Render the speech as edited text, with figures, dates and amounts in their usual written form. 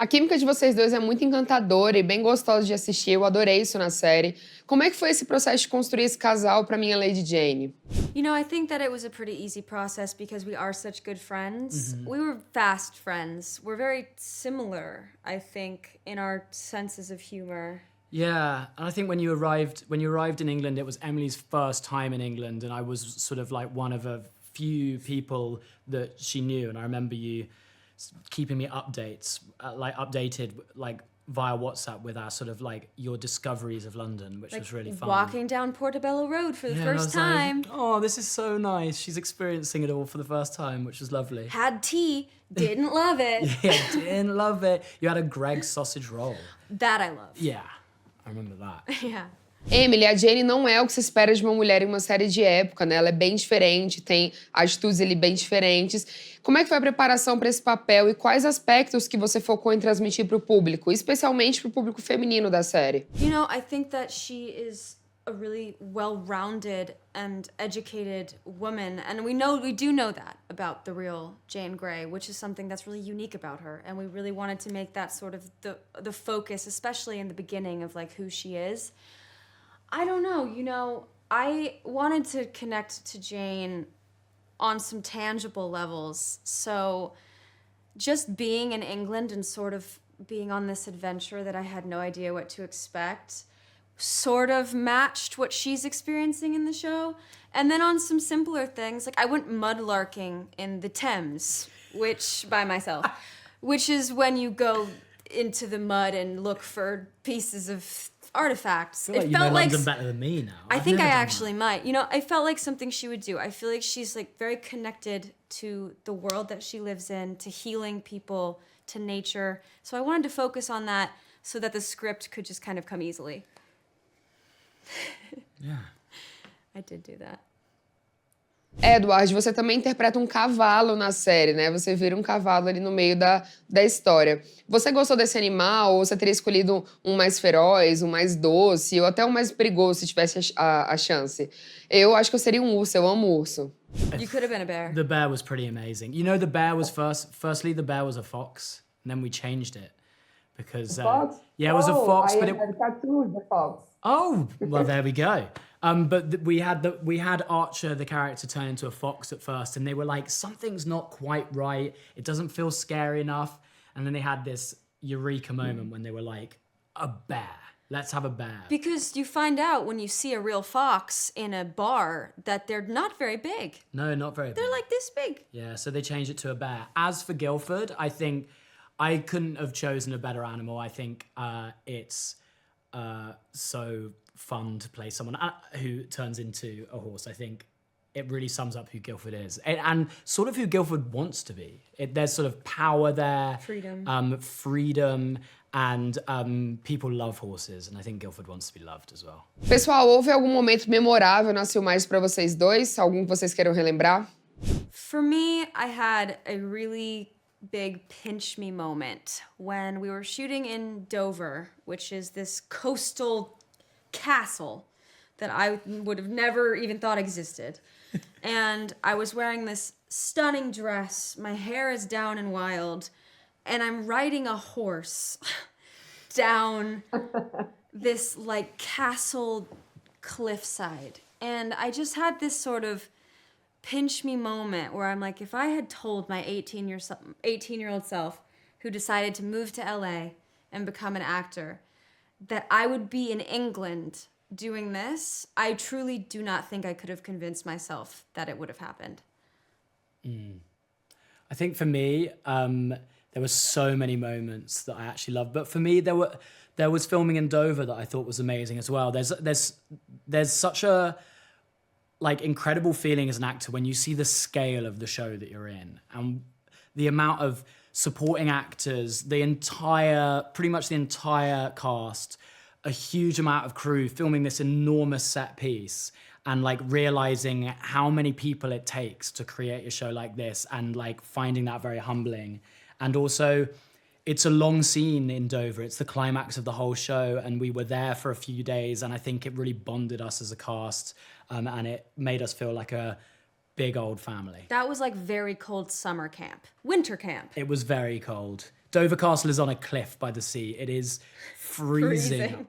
A química de vocês dois é muito encantadora e bem gostosa de assistir. Eu adorei isso na série. Como é que foi esse processo de construir esse casal pra Minha Lady Jane? You know, I think that it was a pretty easy process because we are such good friends. We were fast friends. We're very similar, I think, in our senses of humor. Yeah, and I think when you arrived in England, it was Emily's first time in England, and I was sort of like one of a few people that she knew. And I remember you keeping me updated, like via WhatsApp with our sort of like your discoveries of London, which was really fun. Walking down Portobello Road for the Yeah, and I first was like, time. oh, this is so nice. She's experiencing it all for the first time, which was lovely. Had tea, didn't love it. Yeah, didn't love it. You had a Greggs sausage roll. That I love. Yeah, I remember that. Yeah. Emily, a Jane não é o que se espera de uma mulher em uma série de época, né? Ela é bem diferente, tem atitudes ali bem diferentes. Como é que foi a preparação para esse papel e quais aspectos que você focou em transmitir para o público, especialmente para o público feminino da série? You know, I think that she is a really well-rounded and educated woman, and we do know that about the real Jane Grey, which is something that's really unique about her, and we really wanted to make that sort of the focus, especially in the beginning of like who she is. I don't know, you know, I wanted to connect to Jane on some tangible levels. So just being in England and sort of being on this adventure that I had no idea what to expect sort of matched what she's experiencing in the show. And then on some simpler things, like I went mudlarking in the Thames, by myself, which is when you go into the mud and look for pieces of artifacts. I feel like you know London better than me now. I think I actually might. You know, I felt like something she would do. I feel like she's like very connected to the world that she lives in, to healing people, to nature. So I wanted to focus on that so that the script could just kind of come easily. Yeah. I did do that. Edward, você também interpreta um cavalo na série, né? Você vira um cavalo ali no meio da história. Você gostou desse animal ou você teria escolhido um mais feroz, um mais doce ou até um mais perigoso se tivesse a chance? Eu acho que eu seria um urso, eu amo urso. You could have been a bear. The bear was pretty amazing. You know, the bear was firstly, the bear was a fox, and then we changed it because Fox? yeah, it was a fox, but it cartoon, the fox. oh, well, there we go. But we had Archer, the character, turn into a fox at first, and they were like, something's not quite right. It doesn't feel scary enough. And then they had this eureka moment when they were like, a bear. Let's have a bear. Because you find out when you see a real fox in a bar that they're not very big. No, not very big. They're like this big. Yeah, so they changed it to a bear. As for Guildford, I think I couldn't have chosen a better animal. I think it's so fun to play someone who turns into a horse. I think it really sums up who Guildford is and sort of who Guildford wants to be. There's sort of power there. Freedom, and people love horses, and I think Guildford wants to be loved as well. Pessoal, houve algum momento memorável nas filmagens para vocês dois? Algum que vocês queiram relembrar? For me, I had a really big pinch me moment when we were shooting in Dover, which is this coastal castle that I would have never even thought existed. And I was wearing this stunning dress, my hair is down and wild, and I'm riding a horse down this like castle cliffside. And I just had this sort of pinch me moment where I'm like, if I had told my 18-year-old self who decided to move to LA and become an actor that I would be in England doing this, I truly do not think I could have convinced myself that it would have happened. I think for me, there were so many moments that I actually loved. But for me, there was filming in Dover that I thought was amazing as well. There's such a like incredible feeling as an actor when you see the scale of the show that you're in and the amount of supporting actors, pretty much the entire cast, a huge amount of crew filming this enormous set piece and like realizing how many people it takes to create a show like this and like finding that very humbling. And also it's a long scene in Dover. It's the climax of the whole show and we were there for a few days and I think it really bonded us as a cast and it made us feel like a big old family. That was like very cold summer camp, winter camp. It was very cold. Dover Castle is on a cliff by the sea. It is freezing.